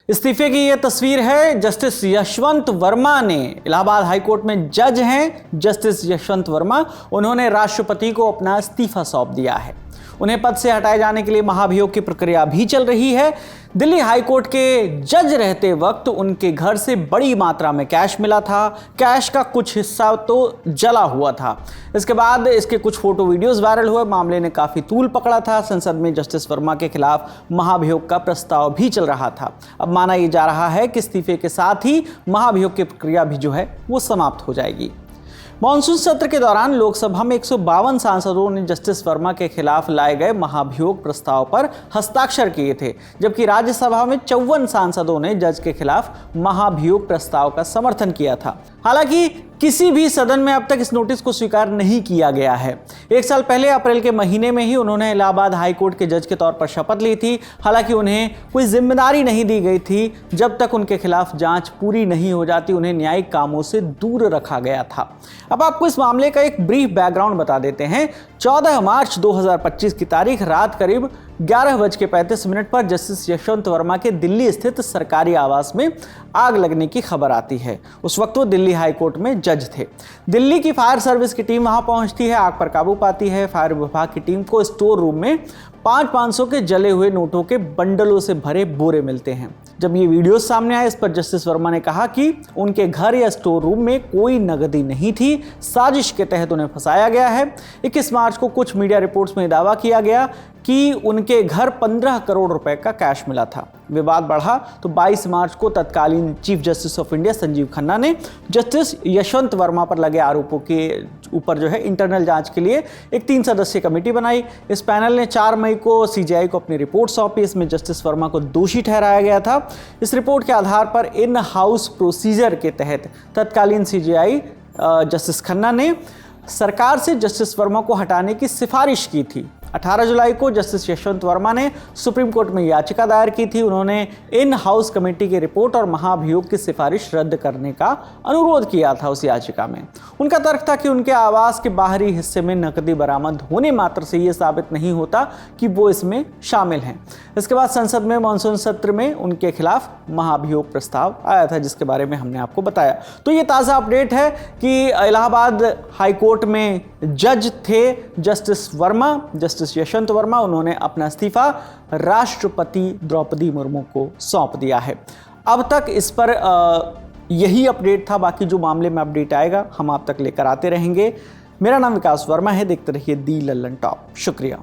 इस्तीफे की यह तस्वीर है जस्टिस यशवंत वर्मा ने। इलाहाबाद हाईकोर्ट में जज हैं जस्टिस यशवंत वर्मा। उन्होंने राष्ट्रपति को अपना इस्तीफा सौंप दिया है। उन्हें पद से हटाए जाने के लिए महाभियोग की प्रक्रिया भी चल रही है। दिल्ली हाईकोर्ट के जज रहते वक्त उनके घर से बड़ी मात्रा में कैश मिला था। कैश का कुछ हिस्सा तो जला हुआ था। इसके बाद इसके कुछ फोटो वीडियोस वायरल हुए। मामले ने काफी तूल पकड़ा था। संसद में जस्टिस वर्मा के खिलाफ महाभियोग का प्रस्ताव भी चल रहा था। अब माना यह जा रहा है कि इस्तीफे के साथ ही महाभियोग की प्रक्रिया भी जो है वो समाप्त हो जाएगी। मॉनसून सत्र के दौरान लोकसभा में 152 सांसदों ने जस्टिस वर्मा के खिलाफ लाए गए महाभियोग प्रस्ताव पर हस्ताक्षर किए थे, जबकि राज्यसभा में 54 सांसदों ने जज के खिलाफ महाभियोग प्रस्ताव का समर्थन किया था। हालांकि किसी भी सदन में अब तक इस नोटिस को स्वीकार नहीं किया गया है। एक साल पहले अप्रैल के महीने में ही उन्होंने इलाहाबाद हाईकोर्ट के जज के तौर पर शपथ ली थी। हालांकि उन्हें कोई जिम्मेदारी नहीं दी गई थी। जब तक उनके खिलाफ जांच पूरी नहीं हो जाती उन्हें न्यायिक कामों से दूर रखा गया था। अब आपको इस मामले का एक ब्रीफ बैकग्राउंड बता देते हैं। 14 मार्च 2025 की तारीख रात करीब 11:35 पर जस्टिस यशवंत वर्मा के दिल्ली स्थित सरकारी आवास में आग लगने की खबर आती है। उस वक्त वो दिल्ली हाई कोर्ट में जज थे। दिल्ली की फायर सर्विस की टीम वहां पहुंचती है, आग पर काबू पाती है। फायर विभाग की टीम को स्टोर रूम में 500 के जले हुए नोटों के बंडलों से भरे बोरे मिलते हैं। जब ये वीडियो सामने आए, इस पर जस्टिस वर्मा ने कहा कि उनके घर या स्टोर रूम में कोई नकदी नहीं थी, साजिश के तहत उन्हें फंसाया गया है। 21 मार्च को कुछ मीडिया रिपोर्ट्स में दावा किया गया कि उनके घर 15 करोड़ रुपए का कैश मिला था। विवाद बढ़ा तो 22 मार्च को तत्कालीन chief justice of India Sanjeev Khanna ने जस्टिस यशवंत वर्मा पर लगे आरोपों के ऊपर जो है इंटरनल जांच के लिए एक 3 सदस्यीय कमेटी बनाई। इस पैनल ने 4 मई को सीजीआई को अपनी रिपोर्ट सौंपी। इसमें जस्टिस वर्मा को दोषी ठहराया गया था। इस रिपोर्ट के आधार पर इन हाउस प्रोसीजर के तहत तत्कालीन सीजीआई जस्टिस खन्ना ने सरकार से जस्टिस वर्मा को हटाने की सिफारिश की थी। 18 जुलाई को जस्टिस यशवंत वर्मा ने सुप्रीम कोर्ट में याचिका दायर की थी। उन्होंने इन हाउस कमेटी की रिपोर्ट और महाभियोग की सिफारिश रद्द करने का अनुरोध किया था उस याचिका में। उनका तर्क था कि उनके आवास के बाहरी हिस्से में नकदी बरामद होने मात्र से ये साबित नहीं होता कि वो इसमें शामिल हैं। इसके बाद संसद में मानसून सत्र में उनके खिलाफ महाभियोग प्रस्ताव आया था, जिसके बारे में हमने आपको बताया। तो ये ताज़ा अपडेट है कि इलाहाबाद हाईकोर्ट में जज थे जस्टिस वर्मा, जस्टिस यशवंत वर्मा। उन्होंने अपना इस्तीफा राष्ट्रपति द्रौपदी मुर्मू को सौंप दिया है। अब तक इस पर यही अपडेट था। बाकी जो मामले में अपडेट आएगा हम आप तक लेकर आते रहेंगे। मेरा नाम विकास वर्मा है। देखते रहिए दी लल्लन टॉप। शुक्रिया।